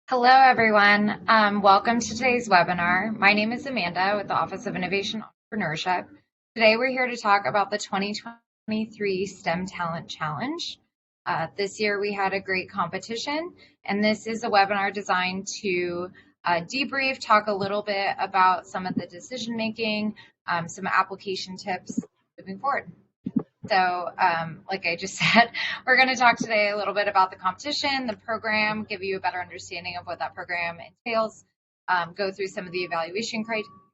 Hello, everyone. Welcome to today's webinar. My name is Amanda with the Office of Innovation Entrepreneurship. Today, we're here to talk about the 2023 STEM Talent Challenge. This year, we had a great competition, and this is a webinar designed to debrief, talk a little bit about some of the decision making, some application tips moving forward. So, like I just said, we're going to talk today a little bit about the competition, the program, give you a better understanding of what that program entails, go through some of the evaluation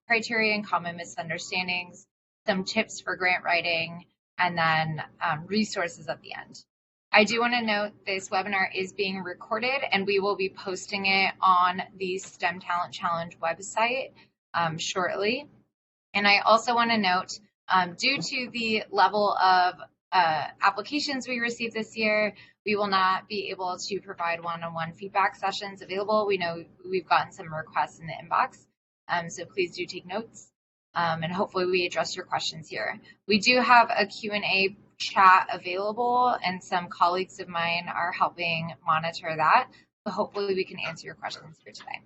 criteria and common misunderstandings, some tips for grant writing, and then resources at the end. I do want to note this webinar is being recorded, and we will be posting it on the STEM Talent Challenge website shortly. And I also want to note, due to the level of applications we received this year, we will not be able to provide one-on-one feedback sessions available. We know we've gotten some requests in the inbox, so please do take notes, and hopefully we address your questions here. We do have a Q&A chat available, and some colleagues of mine are helping monitor that, so hopefully we can answer your questions here today.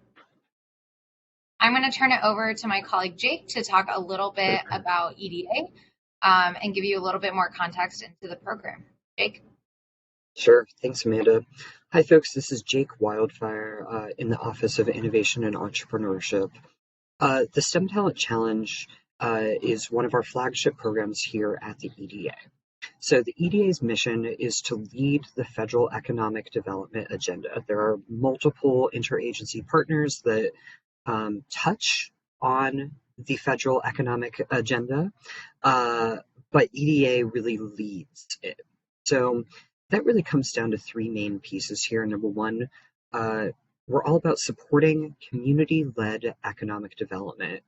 I'm going to turn it over to my colleague Jake to talk a little bit about EDA and give you a little bit more context into the program. Jake? Sure. Thanks, Amanda. Hi, folks. This is Jake Wildfire in the Office of Innovation and Entrepreneurship. The STEM Talent Challenge is one of our flagship programs here at the EDA. So the EDA's mission is to lead the federal economic development agenda. There are multiple interagency partners that touch on the federal economic agenda, but EDA really leads it. So that really comes down to three main pieces here. Number one, we're all about supporting community-led economic development.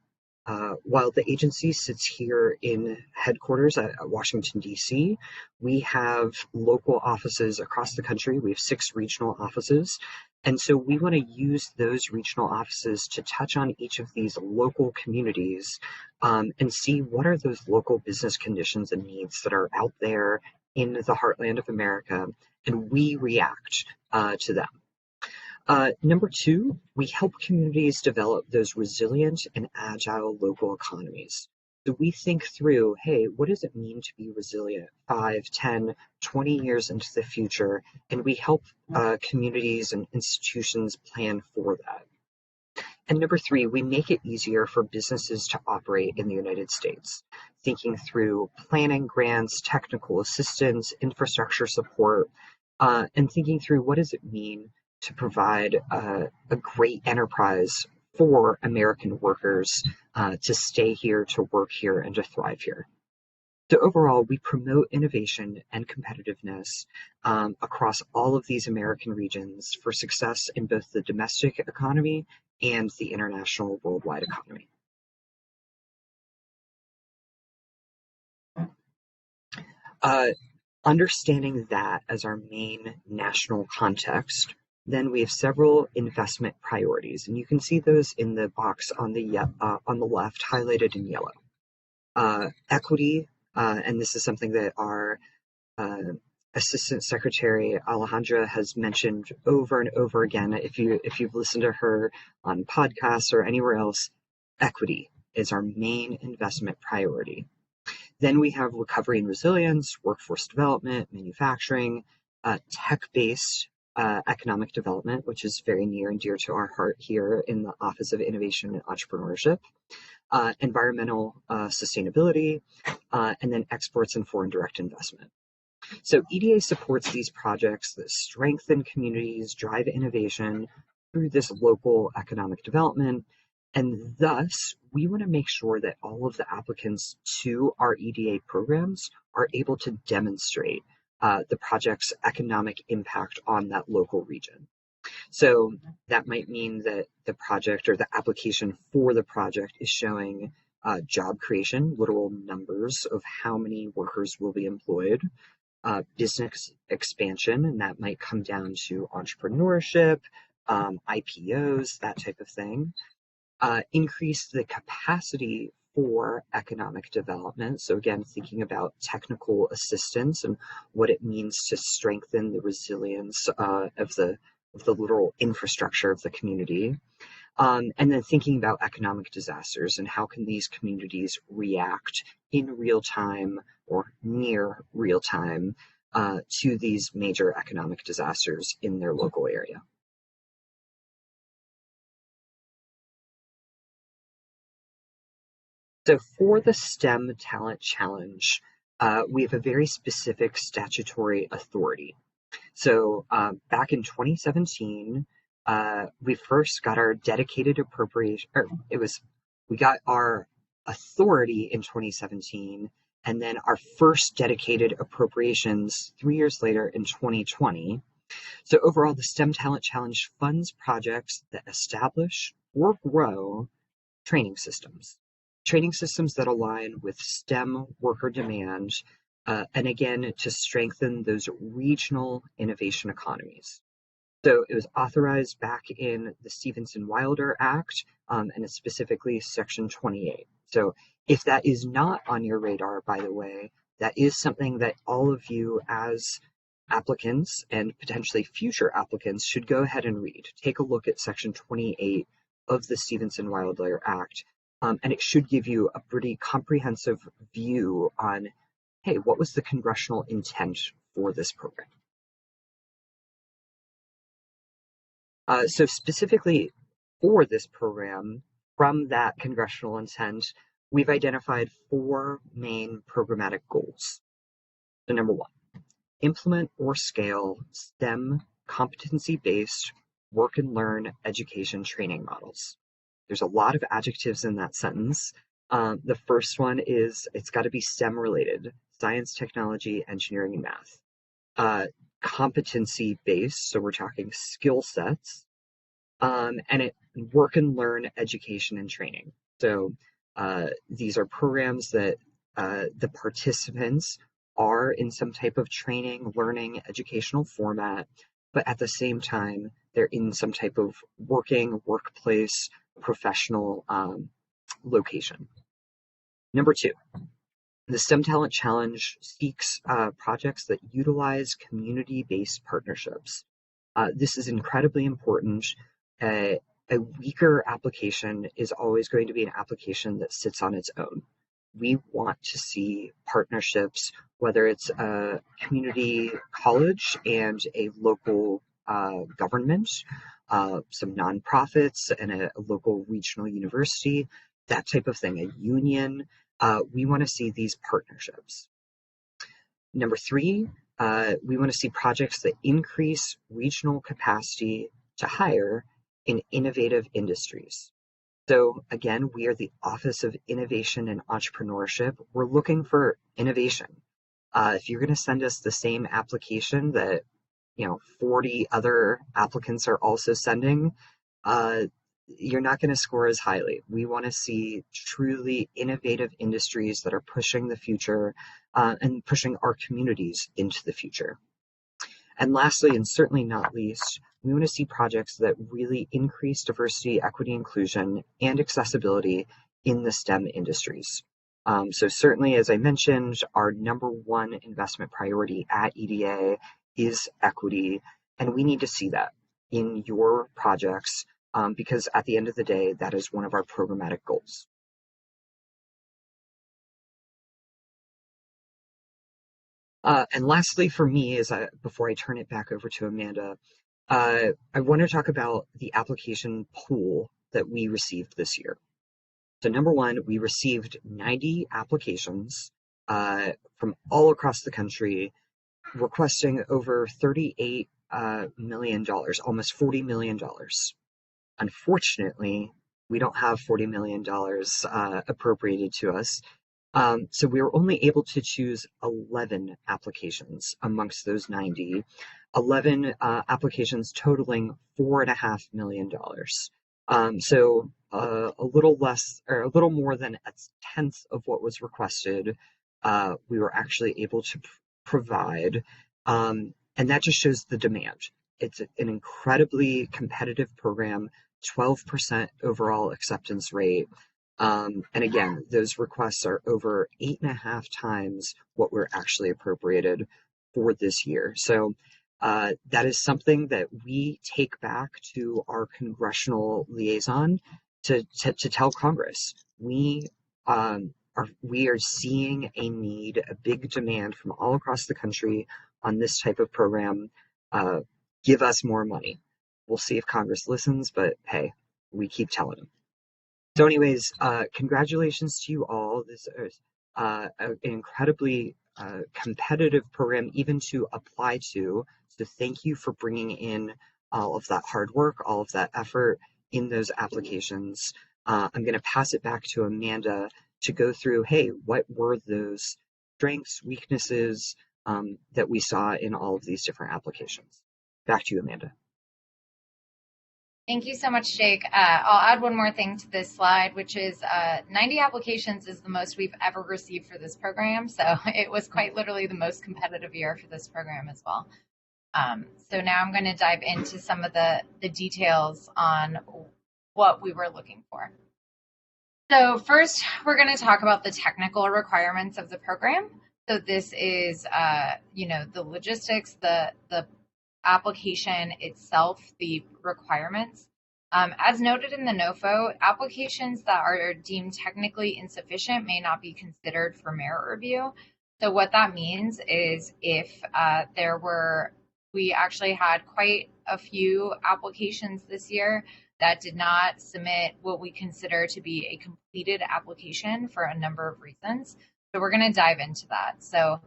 While the agency sits here in headquarters at Washington, D.C., we have local offices across the country. We have 6 regional offices. And so we want to use those regional offices to touch on each of these local communities and see what are those local business conditions and needs that are out there in the heartland of America, and we react to them. Number two, we help communities develop those resilient and agile local economies. So we think through, hey, what does it mean to be resilient 5, 10, 20 years into the future? And we help communities and institutions plan for that. And number three, we make it easier for businesses to operate in the United States, thinking through planning grants, technical assistance, infrastructure support, and thinking through what does it mean to provide a great enterprise for American workers to stay here, to work here, and to thrive here. So overall, we promote innovation and competitiveness across all of these American regions for success in both the domestic economy and the international worldwide economy. Understanding that as our main national context, then we have several investment priorities, and you can see those in the box on the left, highlighted in yellow. Equity, and this is something that our Assistant Secretary Alejandra has mentioned over and over again. If you've listened to her on podcasts or anywhere else, equity is our main investment priority. Then we have recovery and resilience, workforce development, manufacturing, tech-based economic development, which is very near and dear to our heart here in the Office of Innovation and Entrepreneurship, environmental sustainability, and then exports and foreign direct investment. So EDA supports these projects that strengthen communities, drive innovation through this local economic development, and thus we want to make sure that all of the applicants to our EDA programs are able to demonstrate the project's economic impact on that local region. So that might mean that the project or the application for the project is showing job creation, literal numbers of how many workers will be employed, business expansion, and that might come down to entrepreneurship, IPOs, that type of thing. Increase the capacity for economic development. So again, thinking about technical assistance and what it means to strengthen the resilience of the of the literal infrastructure of the community. And then thinking about economic disasters and how can these communities react in real time or near real time to these major economic disasters in their local area. So for the STEM Talent Challenge, we have a very specific statutory authority. So back in 2017, we first got our dedicated appropriation, or we got our authority in 2017, and then our first dedicated appropriations 3 years later in 2020. So overall, the STEM Talent Challenge funds projects that establish or grow training systems that align with STEM worker demand, and again, to strengthen those regional innovation economies. So it was authorized back in the Stevenson-Wilder Act, and it's specifically Section 28. So if that is not on your radar, by the way, that is something that all of you as applicants and potentially future applicants should go ahead and read. Take a look at Section 28 of the Stevenson-Wilder Act, and it should give you a pretty comprehensive view on, hey, what was the congressional intent for this program? So specifically for this program, from that congressional intent, we've identified 4 main programmatic goals. So number 1, implement or scale STEM competency-based work and learn education training models. There's a lot of adjectives in that sentence. The first one is it's got to be STEM related, science, technology, engineering, and math. Competency based, so we're talking skill sets, and it work and learn education and training. So these are programs that the participants are in some type of training, learning, educational format, but at the same time, they're in some type of workplace, professional location. Number 2, the STEM Talent Challenge seeks projects that utilize community-based partnerships. This is incredibly important. A weaker application is always going to be an application that sits on its own. We want to see partnerships, whether it's a community college and a local government, some nonprofits and a local regional university, that type of thing, a union. We want to see these partnerships. Number 3, we want to see projects that increase regional capacity to hire in innovative industries. So again, we are the Office of Innovation and Entrepreneurship. We're looking for innovation. If you're going to send us the same application that 40 other applicants are also sending, you're not going to score as highly. We want to see truly innovative industries that are pushing the future and pushing our communities into the future. And lastly, and certainly not least, we want to see projects that really increase diversity, equity, inclusion, and accessibility in the STEM industries. So certainly, as I mentioned, our number 1 investment priority at EDA is equity, and we need to see that in your projects because at the end of the day, that is one of our programmatic goals. And lastly, for me, before I turn it back over to Amanda, I want to talk about the application pool that we received this year. So number 1, we received 90 applications from all across the country, requesting over $38 million, almost $40 million. Unfortunately, we don't have $40 million appropriated to us. So we were only able to choose 11 applications amongst those 90, 11 applications totaling $4.5 million. So a little less, or a little more than a tenth of what was requested, we were actually able to provide. And that just shows the demand. It's an incredibly competitive program, 12% overall acceptance rate. And again, those requests are over 8.5 times what we're actually appropriated for this year. So That is something that we take back to our congressional liaison to tell Congress. We are seeing a need, a big demand from all across the country on this type of program. Uh, Give us more money. We'll see if Congress listens, but hey, we keep telling them. So, anyways, congratulations to you all. This is an incredibly competitive program, even to apply to. So, thank you for bringing in all of that hard work, all of that effort in those applications. I'm going to pass it back to Amanda to go through, hey, what were those strengths, weaknesses that we saw in all of these different applications? Back to you, Amanda. Thank you so much, Jake. I'll add one more thing to this slide, which is 90 applications is the most we've ever received for this program. So it was quite literally the most competitive year for this program as well. So now I'm going to dive into some of the details on what we were looking for. So first, we're going to talk about the technical requirements of the program. So this is, the logistics, the application itself, the requirements. As noted in the NOFO, applications that are deemed technically insufficient may not be considered for merit review. So what that means is if we actually had quite a few applications this year that did not submit what we consider to be a completed application for a number of reasons. So we're going to dive into that. So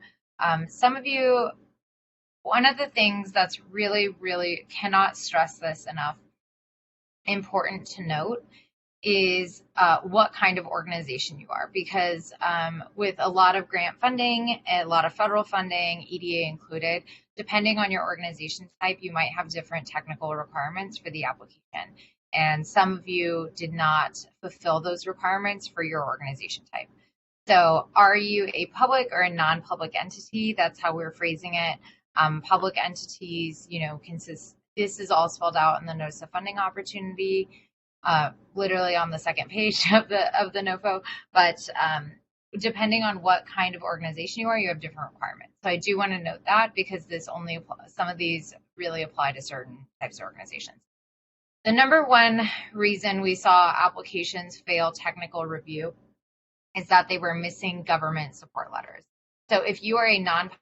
one of the things that's really, really cannot stress this enough, important to note, is what kind of organization you are. Because with a lot of grant funding, a lot of federal funding, EDA included, depending on your organization type, you might have different technical requirements for the application. And some of you did not fulfill those requirements for your organization type. So are you a public or a non-public entity? That's how we're phrasing it. Public entities, this is all spelled out in the notice of funding opportunity, literally on the second page of the NOFO. But depending on what kind of organization you have different requirements. So I do want to note that because some of these really apply to certain types of organizations. The number one reason we saw applications fail technical review is that they were missing government support letters. So if you are a non-public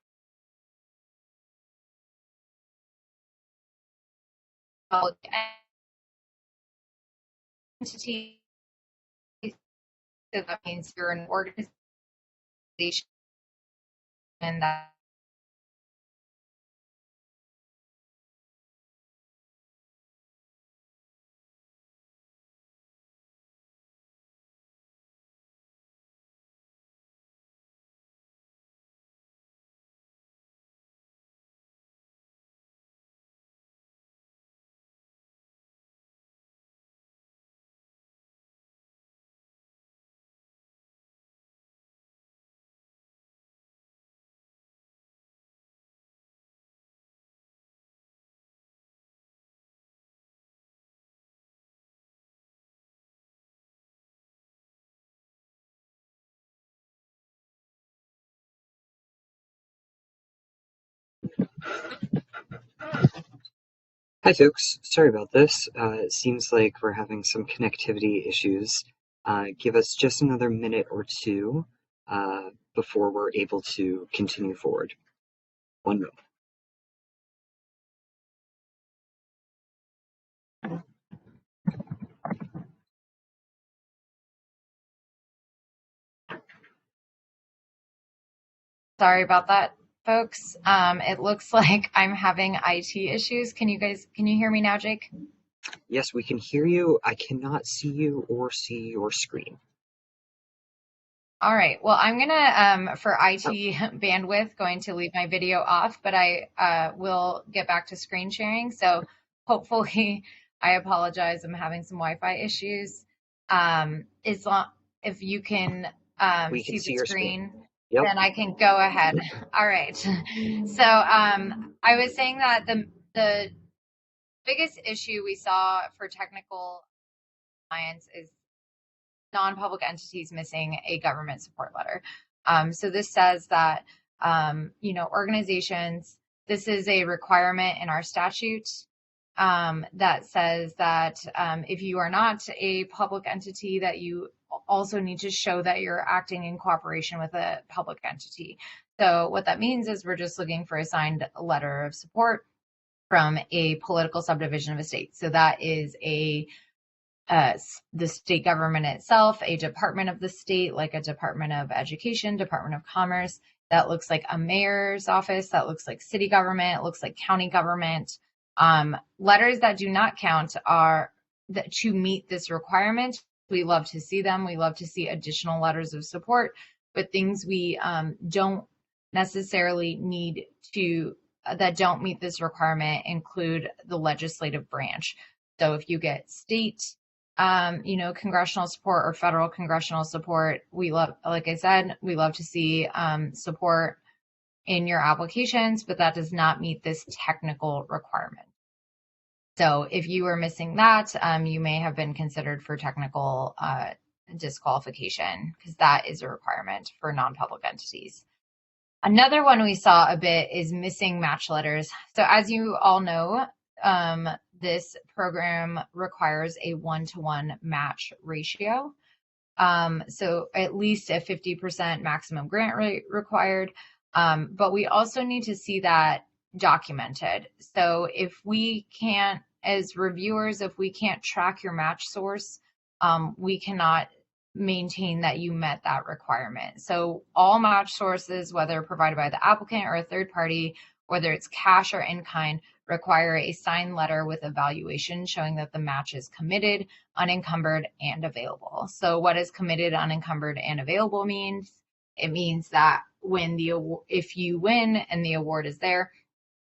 entity, so that means you're an organization that Hi folks, sorry about this. It seems like we're having some connectivity issues. Give us just another minute or two before we're able to continue forward. 1 moment. Sorry about that, folks. It looks like I'm having IT issues. Can you hear me now, Jake? Yes, we can hear you. I cannot see you or see your screen. All right. Well, I'm gonna, for IT bandwidth, going to leave my video off, but I will get back to screen sharing. So hopefully, I apologize. I'm having some Wi-Fi issues. If you can We can see see the your screen. screen, Yep. then I can go ahead. All right. So I was saying that the biggest issue we saw for technical compliance is non-public entities missing a government support letter. So this says that organizations this is a requirement in our statute that says that if you are not a public entity, that you also need to show that you're acting in cooperation with a public entity. So what that means is we're just looking for a signed letter of support from a political subdivision of a state. So that is the state government itself, a department of the state, like a Department of Education, Department of Commerce. That looks like a mayor's office. That looks like city government. It looks like county government. Letters that do not count are that to meet this requirement. We love to see them. We love to see additional letters of support, but things we don't necessarily need to that don't meet this requirement include the legislative branch. So if you get state, congressional support or federal congressional support, we love, like I said, we love to see support in your applications, but that does not meet this technical requirement. So if you are missing that, you may have been considered for technical disqualification, because that is a requirement for non-public entities. Another one we saw a bit is missing match letters. So as you all know, this program requires a 1-to-1 match ratio. So at least a 50% maximum grant rate required. But we also need to see that documented. So if we can't, as reviewers, if we can't track your match source, we cannot maintain that you met that requirement. So all match sources, whether provided by the applicant or a third party, whether it's cash or in kind, require a signed letter with evaluation showing that the match is committed, unencumbered, and available. So what is committed, unencumbered, and available means? It means that if you win and the award is there,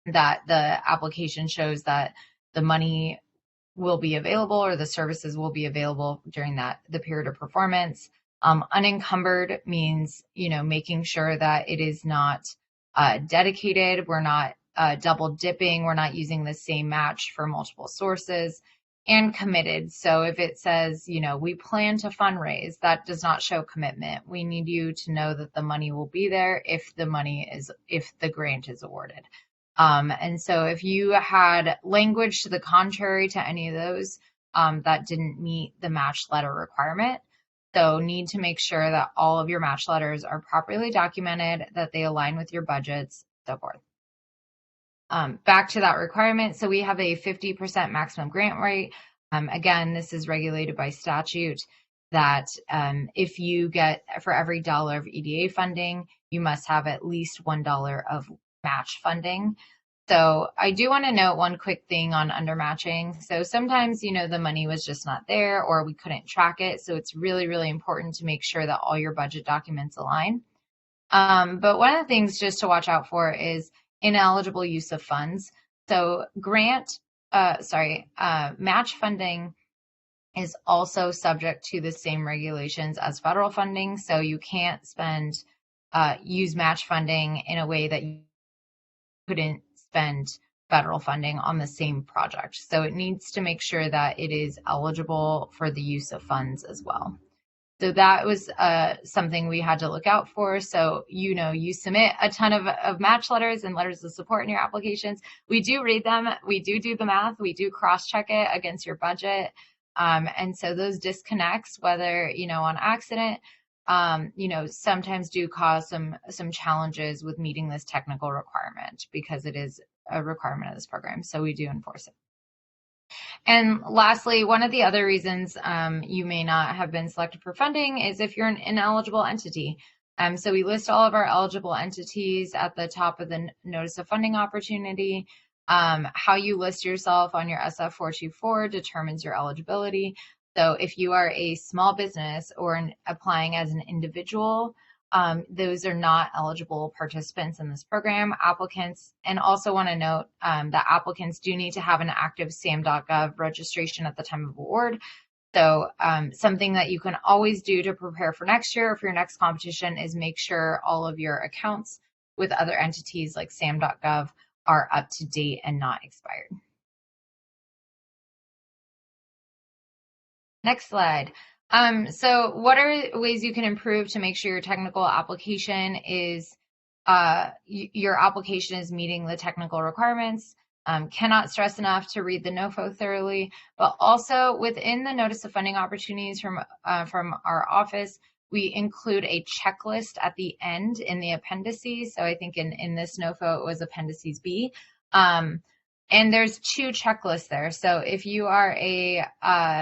that the application shows that the money will be available or the services will be available during the period of performance. Unencumbered means, making sure that it is not dedicated. We're not double dipping. We're not using the same match for multiple sources. And committed. So if it says, we plan to fundraise, that does not show commitment. We need you to know that the money will be there if the grant is awarded. And so if you had language to the contrary to any of those, that didn't meet the match letter requirement. So need to make sure that all of your match letters are properly documented, that they align with your budgets, so forth. Back to that requirement. So we have a 50% maximum grant rate. Again, this is regulated by statute that if you get, for every dollar of EDA funding, you must have at least $1 of match funding. So I do want to note one quick thing on undermatching. So sometimes, the money was just not there or we couldn't track it. So it's really, really important to make sure that all your budget documents align. But one of the things just to watch out for is ineligible use of funds. So match funding is also subject to the same regulations as federal funding. So you can't use match funding in a way that you couldn't spend federal funding on the same project. So it needs to make sure that it is eligible for the use of funds as well. So that was something we had to look out for. So, you submit a ton of match letters and letters of support in your applications. We do read them. We do the math. We do cross-check it against your budget. And so those disconnects, whether, on accident, sometimes do cause some challenges with meeting this technical requirement because it is a requirement of this program. So we do enforce it. And lastly, one of the other reasons you may not have been selected for funding is if you're an ineligible entity. So we list all of our eligible entities at the top of the notice of funding opportunity. How you list yourself on your SF424 determines your eligibility. So if you are a small business or applying as an individual, those are not eligible participants in this program. Applicants, and also want to note that applicants do need to have an active SAM.gov registration at the time of award. So something that you can always do to prepare for next year, for your next competition, is make sure all of your accounts with other entities like SAM.gov are up to date and not expired. Next slide. So what are ways you can improve to make sure your technical application is your application is meeting the technical requirements. Cannot stress enough to read the NOFO thoroughly, but also within the notice of funding opportunities from our office, we include a checklist at the end in the appendices. So I think in this NOFO it was appendices B. And there's 2 checklists there. So if you are a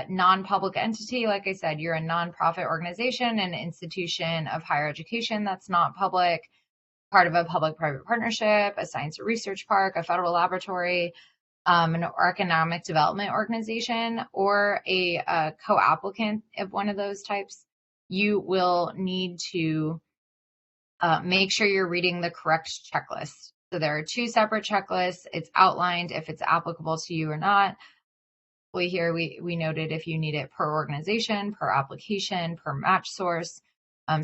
non-public entity, like I said, you're a nonprofit organization, an institution of higher education that's not public, part of a public-private partnership, a science or research park, a federal laboratory, an economic development organization, or a co-applicant of one of those types, you will need to make sure you're reading the correct checklist. So there are 2 separate checklists. It's outlined if it's applicable to you or not. Here we noted if you need it per organization, per application, per match source.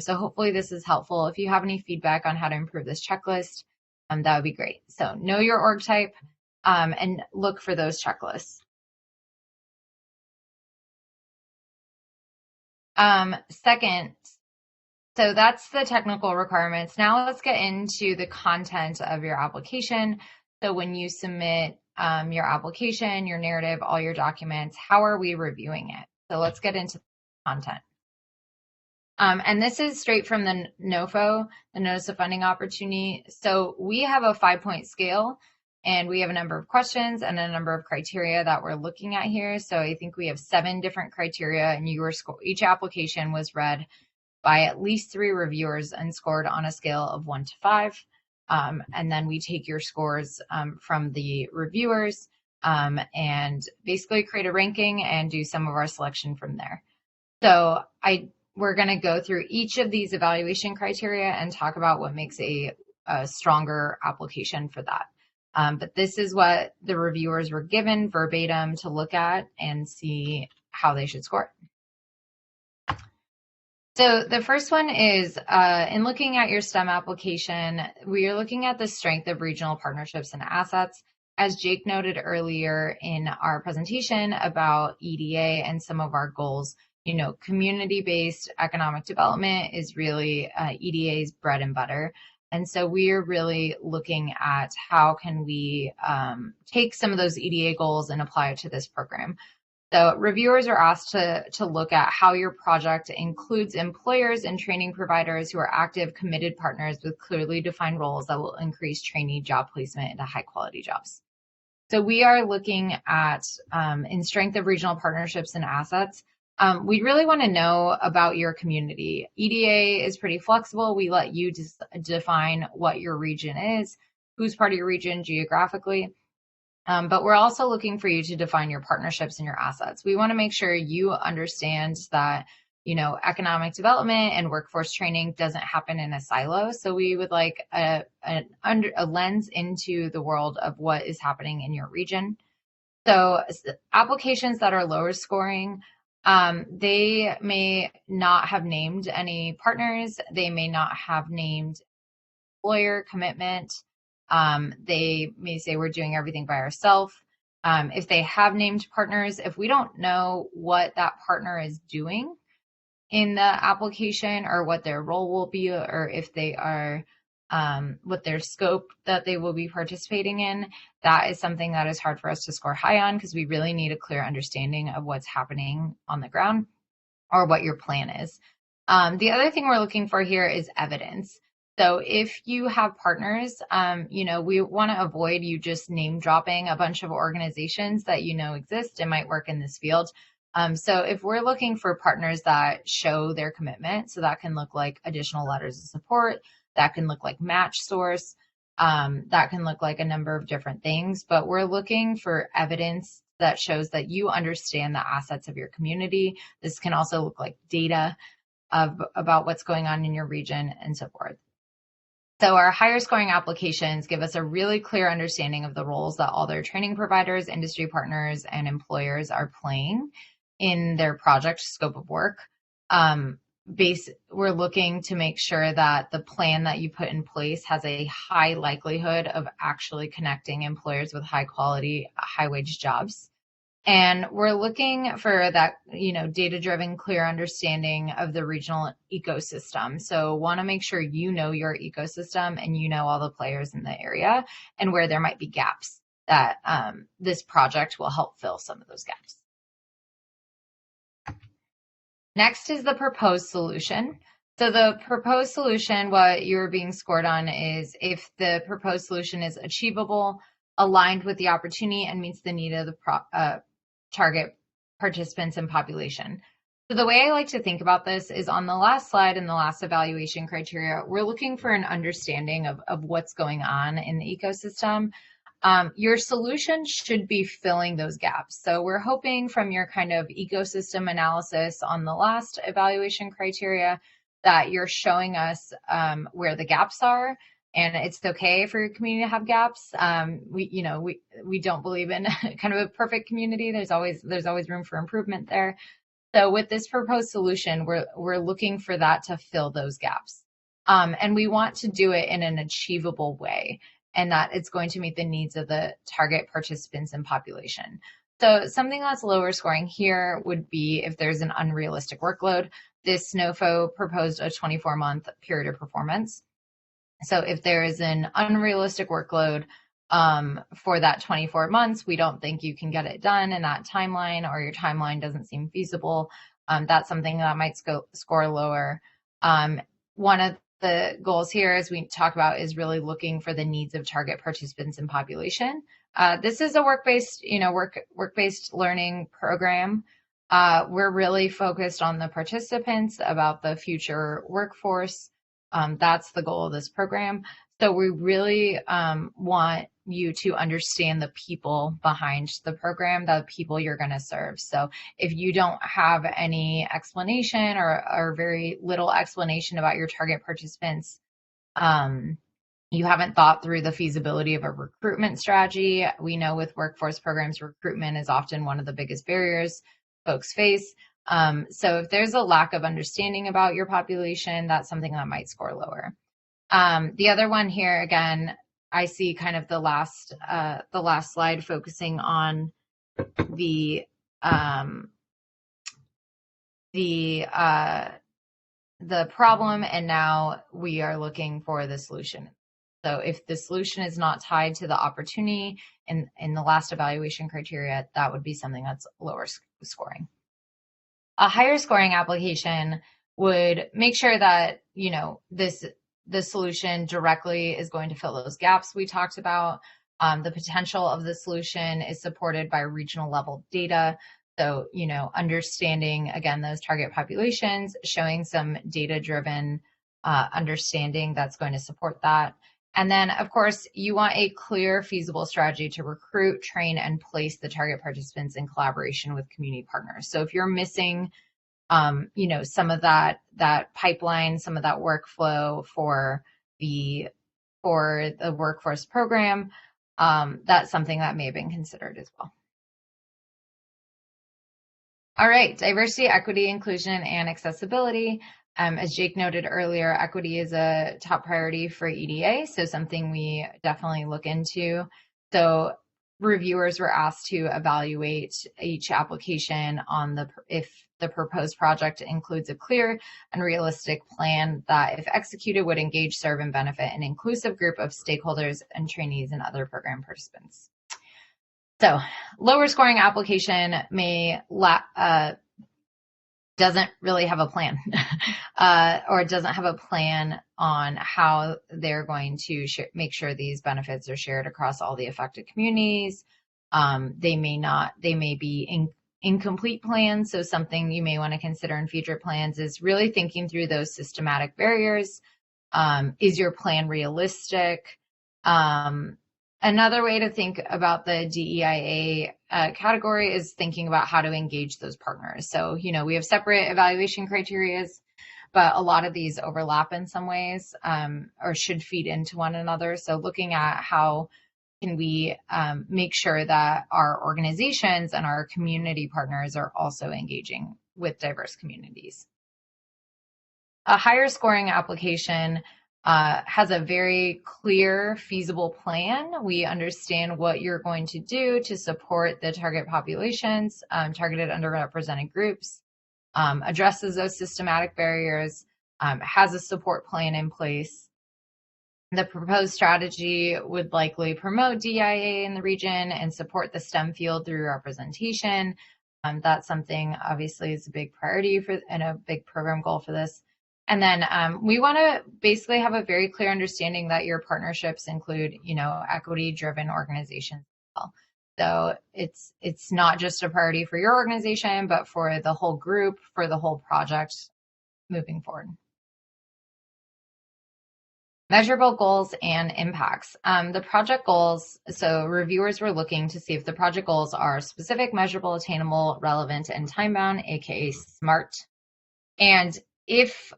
So hopefully this is helpful. If you have any feedback on how to improve this checklist, that would be great. So know your org type and look for those checklists. Second, so that's the technical requirements. Now let's get into the content of your application. So when you submit your application, your narrative, all your documents, how are we reviewing it? So let's get into the content. And this is straight from the NOFO, the Notice of Funding Opportunity. So we have a 5-point scale, and we have a number of questions and a number of criteria that we're looking at here. So I think we have 7 different criteria, and each application was read by at least 3 reviewers and scored on a scale of 1 to 5. And then we take your scores from the reviewers and basically create a ranking and do some of our selection from there. So we're going to go through each of these evaluation criteria and talk about what makes a stronger application for that. But this is what the reviewers were given verbatim to look at and see how they should score it. So the first one is, in looking at your STEM application, we are looking at the strength of regional partnerships and assets. As Jake noted earlier in our presentation about EDA and some of our goals, community-based economic development is really EDA's bread and butter. And so we are really looking at how can we take some of those EDA goals and apply it to this program. So reviewers are asked to look at how your project includes employers and training providers who are active, committed partners with clearly defined roles that will increase trainee job placement into high quality jobs. So we are looking at, in strength of regional partnerships and assets, we really want to know about your community. EDA is pretty flexible. We let you define what your region is, who's part of your region geographically. But we're also looking for you to define your partnerships and your assets. We want to make sure you understand that, economic development and workforce training doesn't happen in a silo. So we would like a lens into the world of what is happening in your region. So applications that are lower scoring, they may not have named any partners. They may not have named employer commitment. They may say we're doing everything by ourselves. If they have named partners, if we don't know what that partner is doing in the application or what their role will be, or if they are, what their scope that they will be participating in, that is something that is hard for us to score high on because we really need a clear understanding of what's happening on the ground or what your plan is. The other thing we're looking for here is evidence. So if you have partners, we want to avoid you just name dropping a bunch of organizations that exist and might work in this field. So if we're looking for partners that show their commitment, so that can look like additional letters of support, that can look like match source, that can look like a number of different things, but we're looking for evidence that shows that you understand the assets of your community. This can also look like data about what's going on in your region and so forth. So our higher scoring applications give us a really clear understanding of the roles that all their training providers, industry partners, and employers are playing in their project scope of work. We're looking to make sure that the plan that you put in place has a high likelihood of actually connecting employers with high quality, high wage jobs. And we're looking for that, data-driven, clear understanding of the regional ecosystem. So want to make sure you know your ecosystem and you know all the players in the area and where there might be gaps that this project will help fill some of those gaps. Next is the proposed solution. So the proposed solution, what you're being scored on is if the proposed solution is achievable, aligned with the opportunity, and meets the need of the target participants and population. So the way I like to think about this is on the last slide in the last evaluation criteria, we're looking for an understanding of what's going on in the ecosystem. Your solution should be filling those gaps. So we're hoping from your kind of ecosystem analysis on the last evaluation criteria that you're showing us where the gaps are, and it's okay for your community to have gaps. We don't believe in kind of a perfect community. There's always room for improvement there. So with this proposed solution, we're looking for that to fill those gaps. And we want to do it in an achievable way, and that it's going to meet the needs of the target participants and population. So something that's lower scoring here would be if there's an unrealistic workload. This SNOFO proposed a 24-month period of performance. So if there is an unrealistic workload for that 24 months, we don't think you can get it done in that timeline, or your timeline doesn't seem feasible. That's something that might score lower. One of the goals here, as we talk about, is really looking for the needs of target participants and population. This is a work-based learning program. We're really focused on the participants, about the future workforce. That's the goal of this program. So we really want you to understand the people behind the program, the people you're going to serve. So if you don't have any explanation or very little explanation about your target participants, you haven't thought through the feasibility of a recruitment strategy. We know with workforce programs, recruitment is often one of the biggest barriers folks face. So if there's a lack of understanding about your population, that's something that might score lower. The other one here, again, I see kind of the last slide focusing on the problem, and now we are looking for the solution. So if the solution is not tied to the opportunity in the last evaluation criteria, that would be something that's lower scoring. A higher scoring application would make sure that, the solution directly is going to fill those gaps we talked about. The potential of the solution is supported by regional level data. So, understanding, again, those target populations, showing some data-driven understanding that's going to support that. And then, of course, you want a clear, feasible strategy to recruit, train, and place the target participants in collaboration with community partners. So if you're missing, some of that pipeline, some of that workflow for the workforce program, that's something that may have been considered as well. All right, diversity, equity, inclusion, and accessibility. As Jake noted earlier, equity is a top priority for EDA, so something we definitely look into. So reviewers were asked to evaluate each application on if the proposed project includes a clear and realistic plan that, if executed, would engage, serve, and benefit an inclusive group of stakeholders and trainees and other program participants. So lower scoring application doesn't really have a plan or doesn't have a plan on how they're going to make sure these benefits are shared across all the affected communities. They may be incomplete plans. So something you may want to consider in future plans is really thinking through those systematic barriers. Is your plan realistic? Another way to think about the DEIA category is thinking about how to engage those partners. So, we have separate evaluation criteria, but a lot of these overlap in some ways or should feed into one another. So looking at how can we make sure that our organizations and our community partners are also engaging with diverse communities. A higher scoring application has a very clear, feasible plan. We understand what you're going to do to support the target populations, targeted underrepresented groups, addresses those systematic barriers, has a support plan in place. The proposed strategy would likely promote DIA in the region and support the STEM field through representation. That's something obviously is a big priority for and a big program goal for this. And then we want to basically have a very clear understanding that your partnerships include, equity-driven organizations as well. So it's not just a priority for your organization, but for the whole group, for the whole project moving forward. Measurable goals and impacts. The project goals, so reviewers were looking to see if the project goals are specific, measurable, attainable, relevant, and time-bound, aka SMART. And if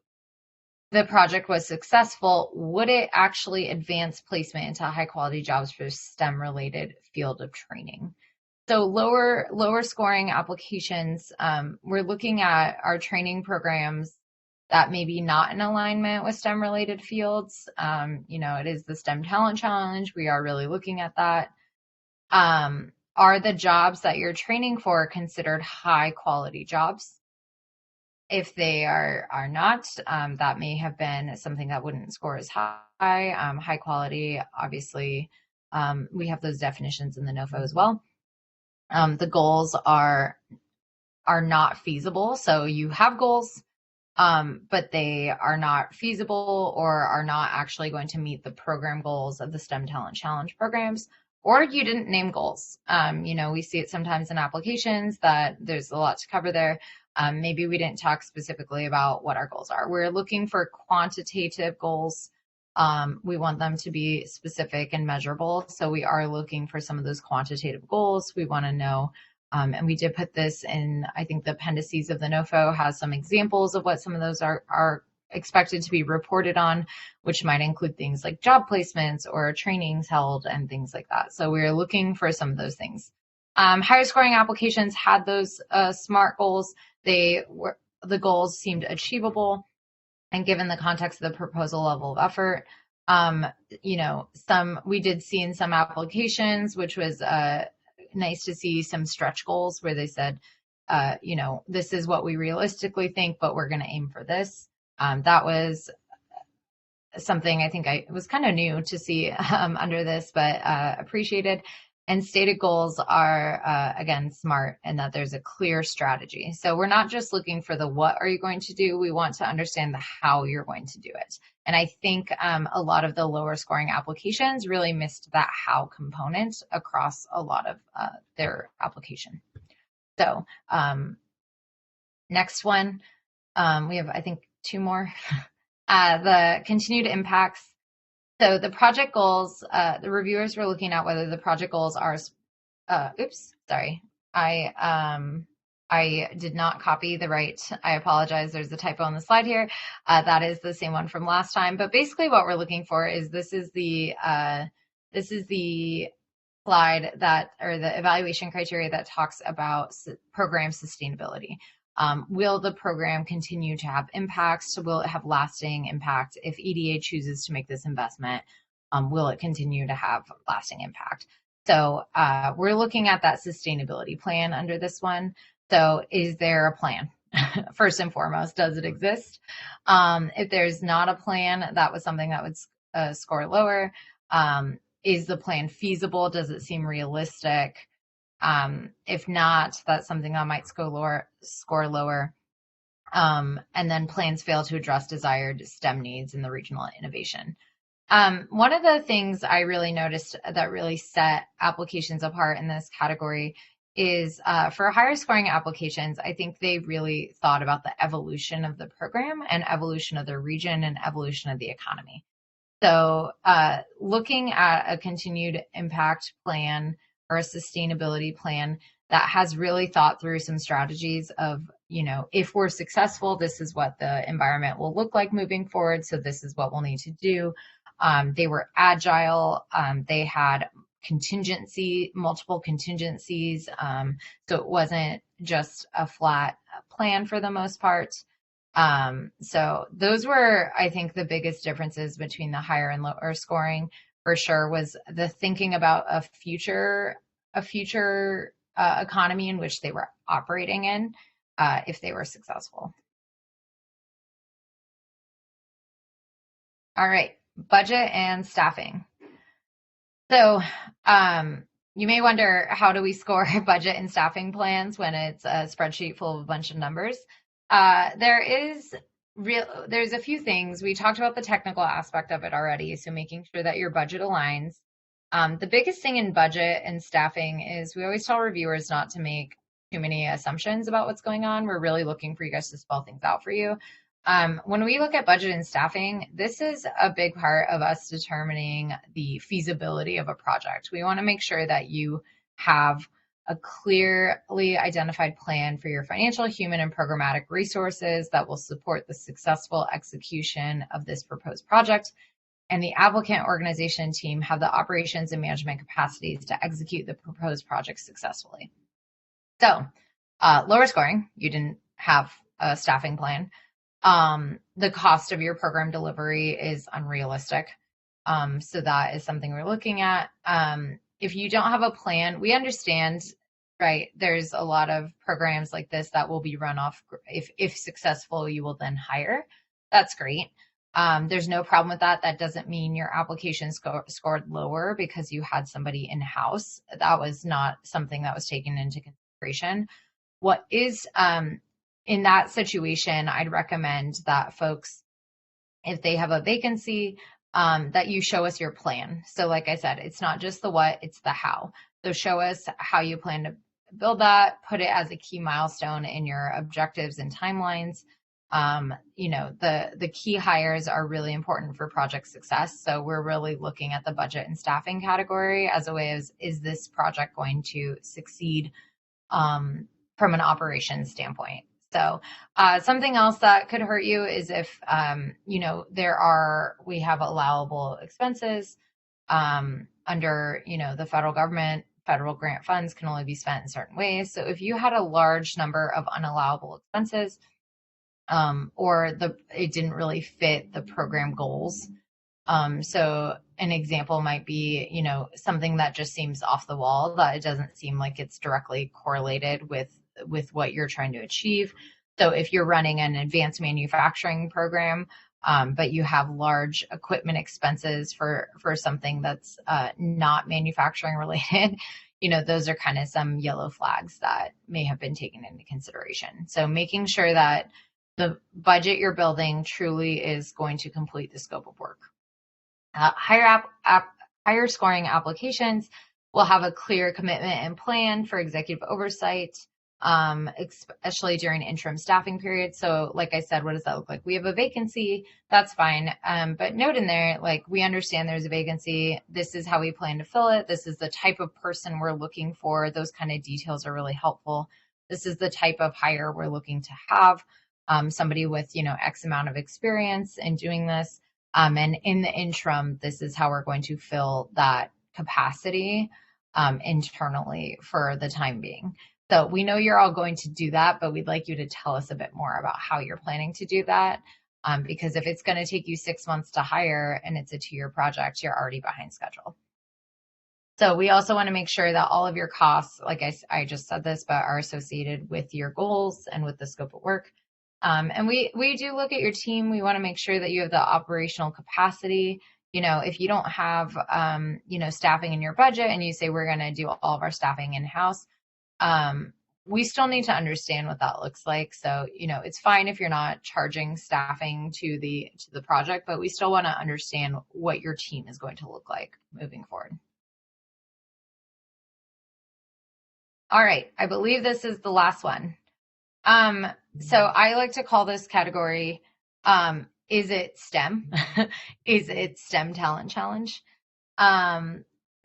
the project was successful, would it actually advance placement into high-quality jobs for STEM-related field of training? So lower scoring applications, we're looking at our training programs that may be not in alignment with STEM related fields. It is the STEM Talent Challenge. We are really looking at that. Are the jobs that you're training for considered high quality jobs? If they are not, that may have been something that wouldn't score as high. High quality, obviously, we have those definitions in the NOFO as well. The goals are not feasible. So you have goals, but they are not feasible or are not actually going to meet the program goals of the STEM Talent Challenge programs, or you didn't name goals. We see it sometimes in applications that there's a lot to cover there. Maybe we didn't talk specifically about what our goals are. We're looking for quantitative goals. We want them to be specific and measurable. So we are looking for some of those quantitative goals. We want to know, and we did put this in, I think the appendices of the NOFO has some examples of what some of those are expected to be reported on, which might include things like job placements or trainings held and things like that. So we're looking for some of those things. Higher scoring applications had those SMART goals. The goals seemed achievable. And given the context of the proposal level of effort, we did see in some applications, which was nice to see some stretch goals where they said, this is what we realistically think, but we're going to aim for this. That was something I think it was kind of new to see under this, but appreciated. And stated goals are, again, SMART, and that there's a clear strategy. So we're not just looking for the what are you going to do, we want to understand the how you're going to do it. And I think a lot of the lower scoring applications really missed that how component across a lot of their application. So next one, we have, I think, two more. The continued impacts. So the project goals, the reviewers were looking at whether the project goals are, I did not copy the right, I apologize, there's a typo on the slide here. That is the same one from last time, but basically what we're looking for is this is the slide that, or the evaluation criteria that talks about program sustainability. Will the program continue to have impacts? Will it have lasting impact? If EDA chooses to make this investment, will it continue to have lasting impact? So we're looking at that sustainability plan under this one. So is there a plan? First and foremost, does it exist? If there's not a plan, that was something that would score lower. Is the plan feasible? Does it seem realistic? If not, that's something that might score lower. And then plans fail to address desired STEM needs in the regional innovation. One of the things I really noticed that really set applications apart in this category is for higher scoring applications, I think they really thought about the evolution of the program and evolution of the region and evolution of the economy. So looking at a continued impact plan or a sustainability plan that has really thought through some strategies of, if we're successful, this is what the environment will look like moving forward. So this is what we'll need to do. They were agile. They had multiple contingencies. So it wasn't just a flat plan for the most part. So those were, I think, the biggest differences between the higher and lower scoring for sure was the thinking about a future economy in which they were operating in, if they were successful. All right, budget and staffing. So, you may wonder, how do we score budget and staffing plans when it's a spreadsheet full of a bunch of numbers? There's a few things. We talked about the technical aspect of it already, so making sure that your budget aligns. The biggest thing in budget and staffing is we always tell reviewers not to make too many assumptions about what's going on. We're really looking for you guys to spell things out for you. When we look at budget and staffing, this is a big part of us determining the feasibility of a project. We want to make sure that you have a clearly identified plan for your financial, human, and programmatic resources that will support the successful execution of this proposed project. And the applicant organization team have the operations and management capacities to execute the proposed project successfully. So, lower scoring, you didn't have a staffing plan. The cost of your program delivery is unrealistic. So that is something we're looking at. If you don't have a plan, we understand, right? There's a lot of programs like this that will be run off. If successful, you will then hire. That's great. There's no problem with that. That doesn't mean your application scored lower because you had somebody in-house. That was not something that was taken into consideration. What is, in that situation, I'd recommend that folks, if they have a vacancy, that you show us your plan. So like I said, it's not just the what, it's the how. So show us how you plan to build that, put it as a key milestone in your objectives and timelines. The key hires are really important for project success. So we're really looking at the budget and staffing category as a way of, is this project going to succeed from an operations standpoint? So something else that could hurt you is if, we have allowable expenses under, the federal government. Federal grant funds can only be spent in certain ways. So if you had a large number of unallowable expenses, or it didn't really fit the program goals. So an example might be, something that just seems off the wall, that it doesn't seem like it's directly correlated with what you're trying to achieve. So if you're running an advanced manufacturing program, but you have large equipment expenses for something that's not manufacturing related, those are kind of some yellow flags that may have been taken into consideration. So making sure that the budget you're building truly is going to complete the scope of work. Higher scoring applications will have a clear commitment and plan for executive oversight, especially during interim staffing periods. So like I said, what does that look like? We have a vacancy, that's fine. But note in there, like, we understand there's a vacancy. This is how we plan to fill it. This is the type of person we're looking for. Those kind of details are really helpful. This is the type of hire we're looking to have. Somebody with, X amount of experience in doing this. And in the interim, this is how we're going to fill that capacity internally for the time being. So we know you're all going to do that, but we'd like you to tell us a bit more about how you're planning to do that. Because if it's going to take you 6 months to hire and it's a 2-year project, you're already behind schedule. So we also want to make sure that all of your costs, like I just said this, but are associated with your goals and with the scope of work. And we do look at your team. We want to make sure that you have the operational capacity. If you don't have, staffing in your budget and you say we're going to do all of our staffing in-house, we still need to understand what that looks like. So, it's fine if you're not charging staffing to the project, but we still want to understand what your team is going to look like moving forward. All right, I believe this is the last one. So I like to call this category, is it STEM? Is it STEM Talent Challenge?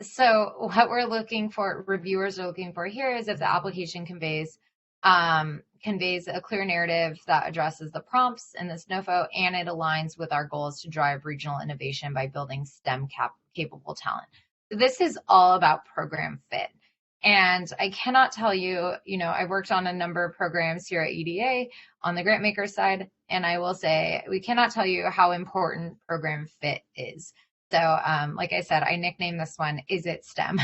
So what we're looking for, reviewers are looking for here, is if the application conveys a clear narrative that addresses the prompts in this NOFO, and it aligns with our goals to drive regional innovation by building STEM capable talent. So this is all about program fit. And I cannot tell you, I've worked on a number of programs here at EDA on the grant maker side, and I will say we cannot tell you how important program fit is. So, like I said, I nicknamed this one, Is It STEM,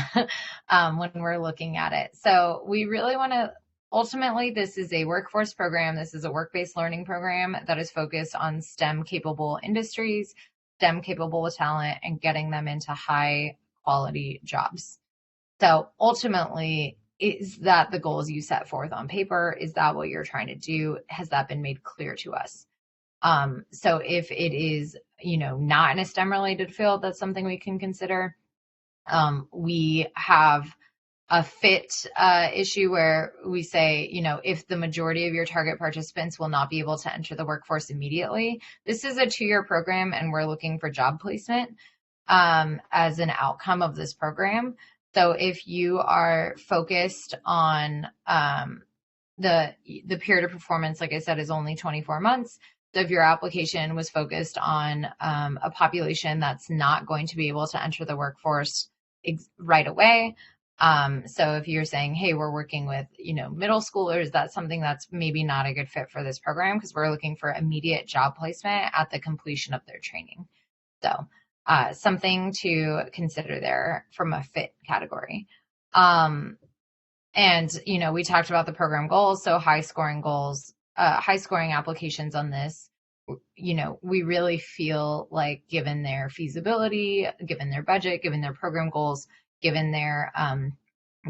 when we're looking at it. So we really want to, ultimately, this is a workforce program. This is a work-based learning program that is focused on STEM-capable industries, STEM-capable talent, and getting them into high-quality jobs. So ultimately, is that the goals you set forth on paper? Is that what you're trying to do? Has that been made clear to us? So if it is, not in a STEM related field, that's something we can consider. We have a fit issue where we say, if the majority of your target participants will not be able to enter the workforce immediately, this is a 2-year program and we're looking for job placement as an outcome of this program. So if you are focused on the period of performance, like I said, is only 24 months. So if your application was focused on a population that's not going to be able to enter the workforce right away, so if you're saying, hey, we're working with, middle schoolers, that's something that's maybe not a good fit for this program because we're looking for immediate job placement at the completion of their training. So something to consider there from a fit category. And, we talked about the program goals, so high scoring applications on this. We really feel like given their feasibility, given their budget, given their program goals, given their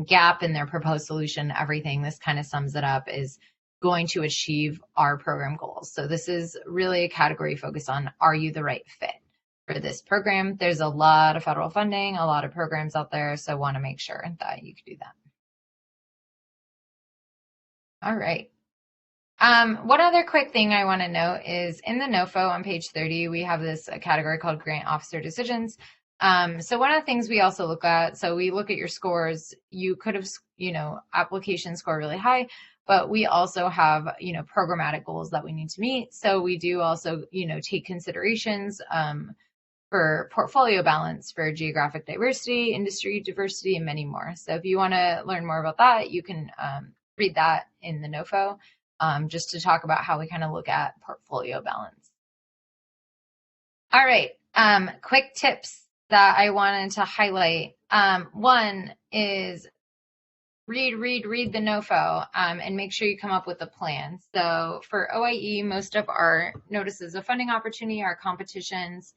gap in their proposed solution, everything, this kind of sums it up, is going to achieve our program goals. So this is really a category focused on, are you the right fit for this program? There's a lot of federal funding, a lot of programs out there, so want to make sure that you can do that. All right. One other quick thing I want to note is in the NOFO on page 30, we have this category called grant officer decisions. So one of the things we also look at, so we look at your scores. You could have, application score really high, but we also have, programmatic goals that we need to meet. So we do also, take considerations for portfolio balance, for geographic diversity, industry diversity, and many more. So if you want to learn more about that, you can read that in the NOFO, just to talk about how we kind of look at portfolio balance. All right, quick tips that I wanted to highlight. One is read the NOFO and make sure you come up with a plan. So for OIE, most of our notices of funding opportunity, our competitions,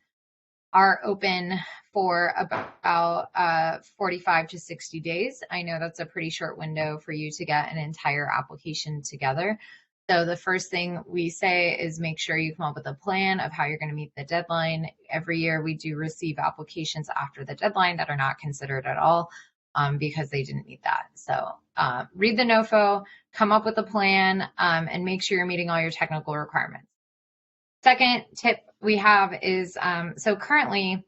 are open for about 45 to 60 days. I know that's a pretty short window for you to get an entire application together. So the first thing we say is make sure you come up with a plan of how you're going to meet the deadline. Every year we do receive applications after the deadline that are not considered at all because they didn't meet that. So read the NOFO, come up with a plan, and make sure you're meeting all your technical requirements. Second tip we have is, so currently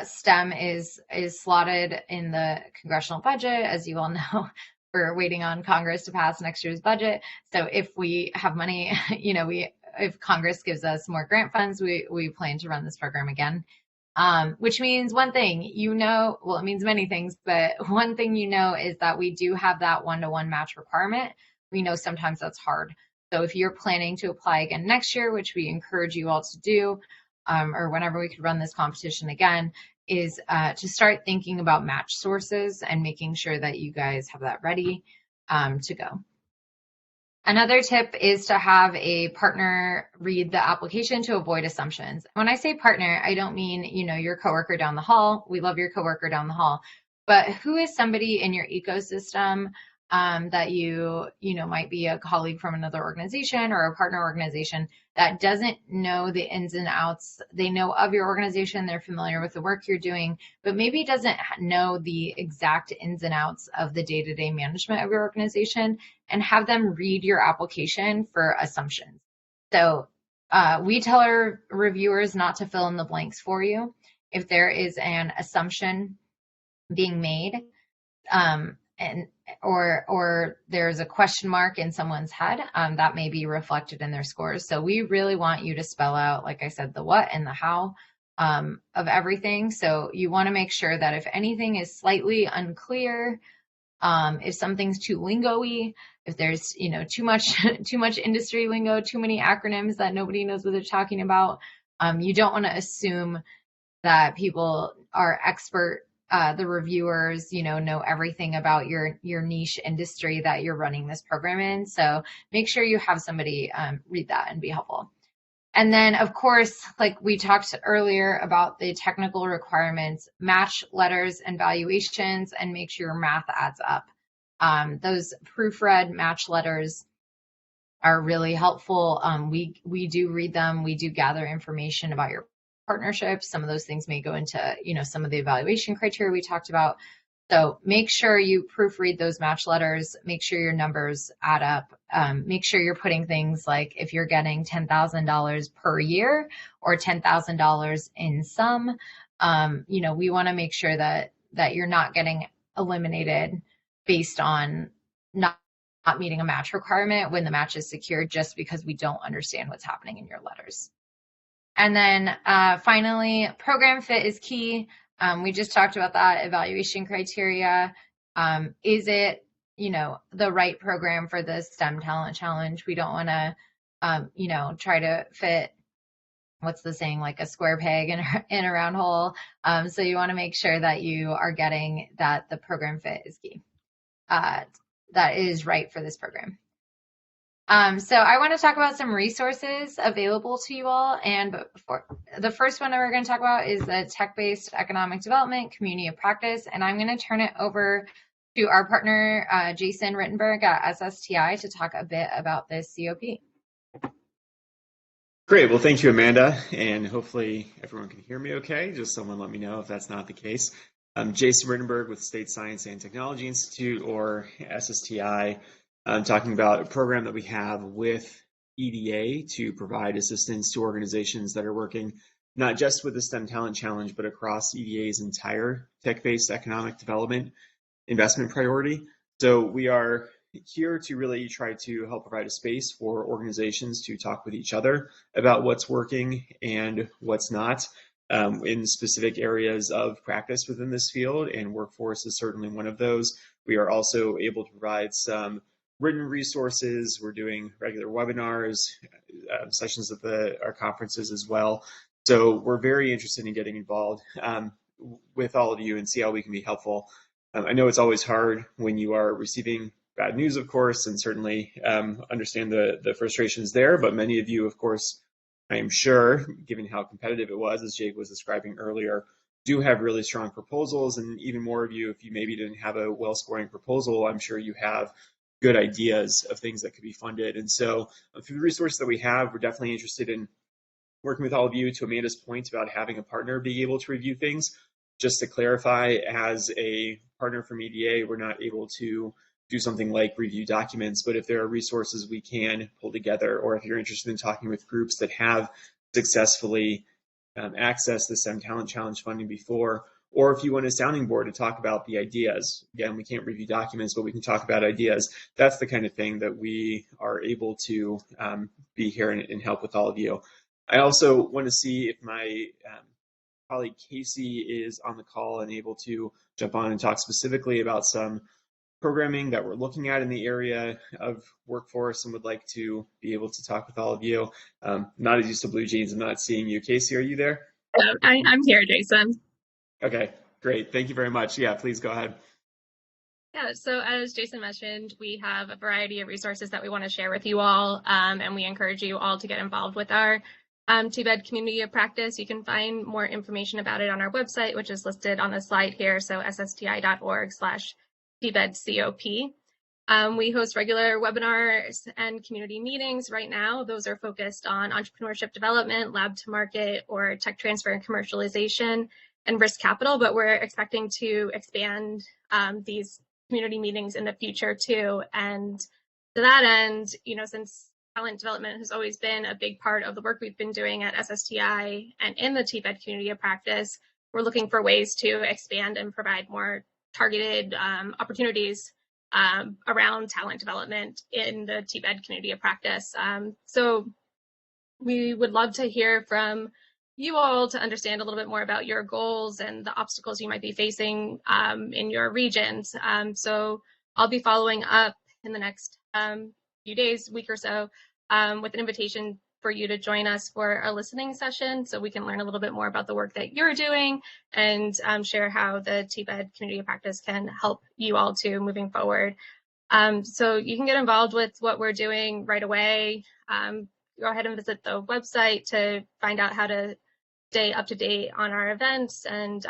STEM is slotted in the congressional budget. As you all know, we're waiting on Congress to pass next year's budget. So if we have money, if Congress gives us more grant funds, we plan to run this program again. Which means one thing, well, it means many things, but one thing is that we do have that 1-to-1 match requirement. We know sometimes that's hard. So if you're planning to apply again next year, which we encourage you all to do, or whenever we could run this competition again, is to start thinking about match sources and making sure that you guys have that ready to go. Another tip is to have a partner read the application to avoid assumptions. When I say partner, I don't mean, your coworker down the hall. We love your coworker down the hall. But who is somebody in your ecosystem that might be a colleague from another organization or a partner organization that doesn't know the ins and outs. They know of your organization, they're familiar with the work you're doing, but maybe doesn't know the exact ins and outs of the day-to-day management of your organization, and have them read your application for assumptions. So we tell our reviewers not to fill in the blanks for you. If there is an assumption being made, or there's a question mark in someone's head, that may be reflected in their scores. So we really want you to spell out, like I said, the what and the how of everything. So you want to make sure that if anything is slightly unclear, If something's too lingo-y, if there's, too much too much industry lingo, too many acronyms that nobody knows what they're talking about, you don't want to assume that people are expert. The reviewers, know everything about your niche industry that you're running this program in. So make sure you have somebody read that and be helpful. And then, of course, like we talked earlier about the technical requirements, match letters and valuations and make sure your math adds up. Those proofread match letters are really helpful. We do read them. We do gather information about your partnerships. Some of those things may go into, some of the evaluation criteria we talked about. So make sure you proofread those match letters, make sure your numbers add up, make sure you're putting things like if you're getting $10,000 per year or $10,000 in sum, we want to make sure that you're not getting eliminated based on not meeting a match requirement when the match is secured just because we don't understand what's happening in your letters. And then finally, program fit is key. We just talked about that evaluation criteria. Is it, the right program for the STEM Talent Challenge? We don't want to, try to fit, what's the saying, like a square peg in a round hole. So you want to make sure that you are getting that the program fit is key. That is right for this program. So I want to talk about some resources available to you all. And the first one that we're going to talk about is the tech-based economic development community of practice. And I'm going to turn it over to our partner, Jason Rittenberg at SSTI, to talk a bit about this COP. Great. Well, thank you, Amanda. And hopefully everyone can hear me okay. Just someone let me know if that's not the case. I'm Jason Rittenberg with State Science and Technology Institute, or SSTI. I'm talking about a program that we have with EDA to provide assistance to organizations that are working not just with the STEM Talent Challenge, but across EDA's entire tech-based economic development investment priority. So we are here to really try to help provide a space for organizations to talk with each other about what's working and what's not in specific areas of practice within this field, and workforce is certainly one of those. We are also able to provide some written resources. We're doing regular webinars, sessions at our conferences as well. So we're very interested in getting involved with all of you and see how we can be helpful. I know it's always hard when you are receiving bad news, of course, and certainly understand the frustrations there, but many of you, of course, I am sure, given how competitive it was, as Jake was describing earlier, do have really strong proposals, and even more of you, if you maybe didn't have a well-scoring proposal, I'm sure you have good ideas of things that could be funded. And so through the resources that we have, we're definitely interested in working with all of you. To Amanda's point about having a partner be able to review things, just to clarify, as a partner from EDA, we're not able to do something like review documents, but if there are resources we can pull together, or if you're interested in talking with groups that have successfully accessed the STEM Talent Challenge funding before, or if you want a sounding board to talk about the ideas. Again, we can't review documents, but we can talk about ideas. That's the kind of thing that we are able to be here and help with all of you. I also want to see if my colleague Casey is on the call and able to jump on and talk specifically about some programming that we're looking at in the area of workforce, and would like to be able to talk with all of you. Not as used to blue jeans, I'm not seeing you. Casey, are you there? I'm here, Jason. Okay, great. Thank you very much. Yeah, please go ahead. Yeah, so as Jason mentioned, we have a variety of resources that we want to share with you all, and we encourage you all to get involved with our TBED community of practice. You can find more information about it on our website, which is listed on the slide here, so ssti.org/TBEDCOP. We host regular webinars and community meetings right now. Those are focused on entrepreneurship development, lab to market, or tech transfer and commercialization, and risk capital, but we're expecting to expand these community meetings in the future too. And to that end, since talent development has always been a big part of the work we've been doing at SSTI and in the TBED community of practice, we're looking for ways to expand and provide more targeted opportunities around talent development in the TBED community of practice. So we would love to hear from you all to understand a little bit more about your goals and the obstacles you might be facing in your regions. So I'll be following up in the next few days, week or so, with an invitation for you to join us for a listening session so we can learn a little bit more about the work that you're doing and share how the TPED community of practice can help you all too moving forward. So you can get involved with what we're doing right away. Go ahead and visit the website to find out how to stay up to date on our events and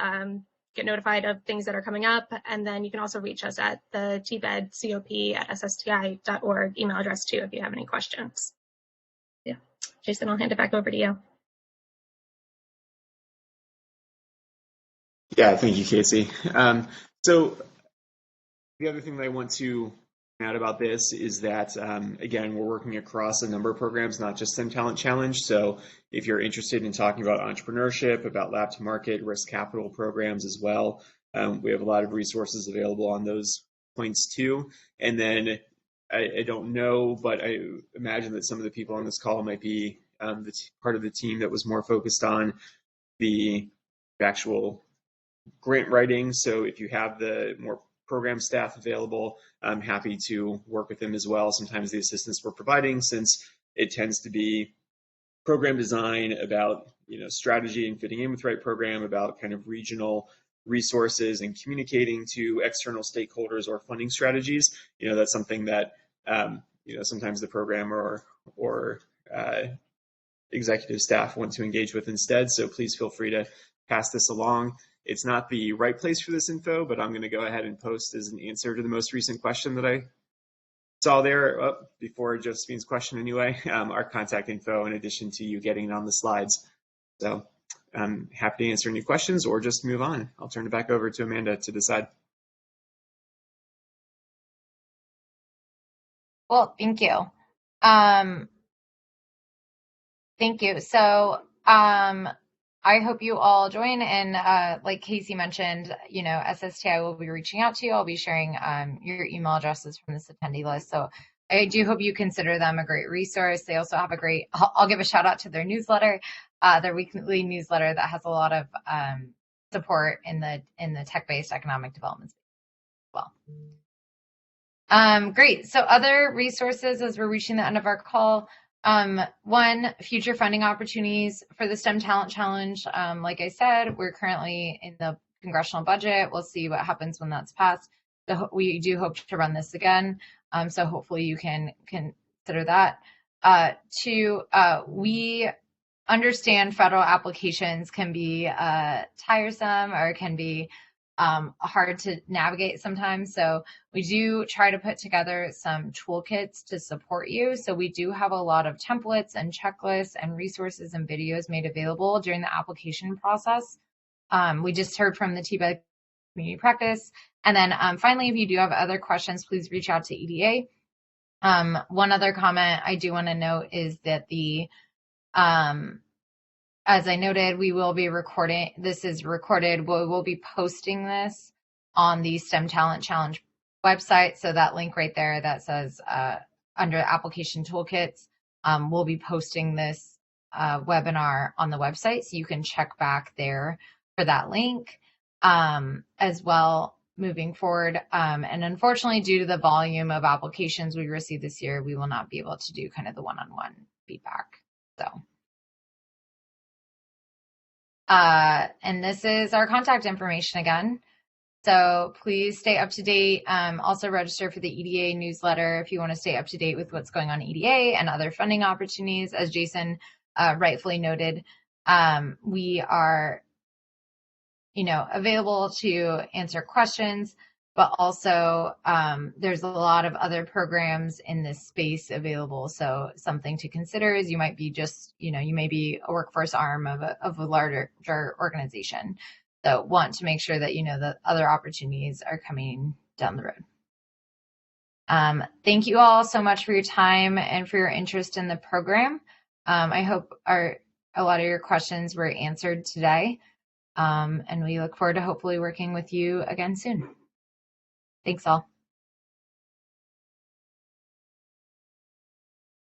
get notified of things that are coming up. And then you can also reach us at the tbedcop@ssti.org email address too if you have any questions. Yeah, Jason, I'll hand it back over to you. Yeah, thank you, Casey. So the other thing that I want to point out about this is that, again, we're working across a number of programs, not just STEM Talent Challenge. So if you're interested in talking about entrepreneurship, about lab to market, risk capital programs as well, we have a lot of resources available on those points too. And then I don't know, but I imagine that some of the people on this call might be part of the team that was more focused on the actual grant writing. So if you have the more program staff available, I'm happy to work with them as well. Sometimes the assistance we're providing, since it tends to be program design about strategy and fitting in with the right program, about kind of regional resources and communicating to external stakeholders or funding strategies. That's something that sometimes the program or executive staff want to engage with instead. So please feel free to pass this along. It's not the right place for this info, but I'm going to go ahead and post as an answer to the most recent question that I saw there before Josephine's question anyway, our contact info in addition to you getting it on the slides. So I'm happy to answer any questions or just move on. I'll turn it back over to Amanda to decide. Well, thank you. Thank you. So I hope you all join, and like Casey mentioned, SSTI will be reaching out to you. I'll be sharing your email addresses from this attendee list. So I do hope you consider them a great resource. They also have I'll give a shout out to their newsletter, their weekly newsletter that has a lot of support in the tech-based economic development space as well. Great. So other resources as we're reaching the end of our call. One, future funding opportunities for the STEM Talent Challenge. Like I said, we're currently in the congressional budget. We'll see what happens when that's passed. So we do hope to run this again. So hopefully you can consider that. Two, we understand federal applications can be tiresome or can be hard to navigate sometimes. So we do try to put together some toolkits to support you. So we do have a lot of templates and checklists and resources and videos made available during the application process. We just heard from the TPED community practice. And then finally, if you do have other questions, please reach out to EDA. One other comment I do want to note is that as I noted, we will be recording, this is recorded, we will be posting this on the STEM Talent Challenge website. So that link right there that says under application toolkits, we'll be posting this webinar on the website. So you can check back there for that link as well moving forward. And unfortunately, due to the volume of applications we received this year, we will not be able to do kind of the one-on-one feedback. So. And this is our contact information again. So please stay up to date. Also register for the EDA newsletter if you want to stay up to date with what's going on in EDA and other funding opportunities. As Jason rightfully noted, we are, available to answer questions, but also there's a lot of other programs in this space available. So something to consider is you might be you may be a workforce arm of a larger organization. So want to make sure that that other opportunities are coming down the road. Thank you all so much for your time and for your interest in the program. I hope a lot of your questions were answered today. And we look forward to hopefully working with you again soon. Thanks all.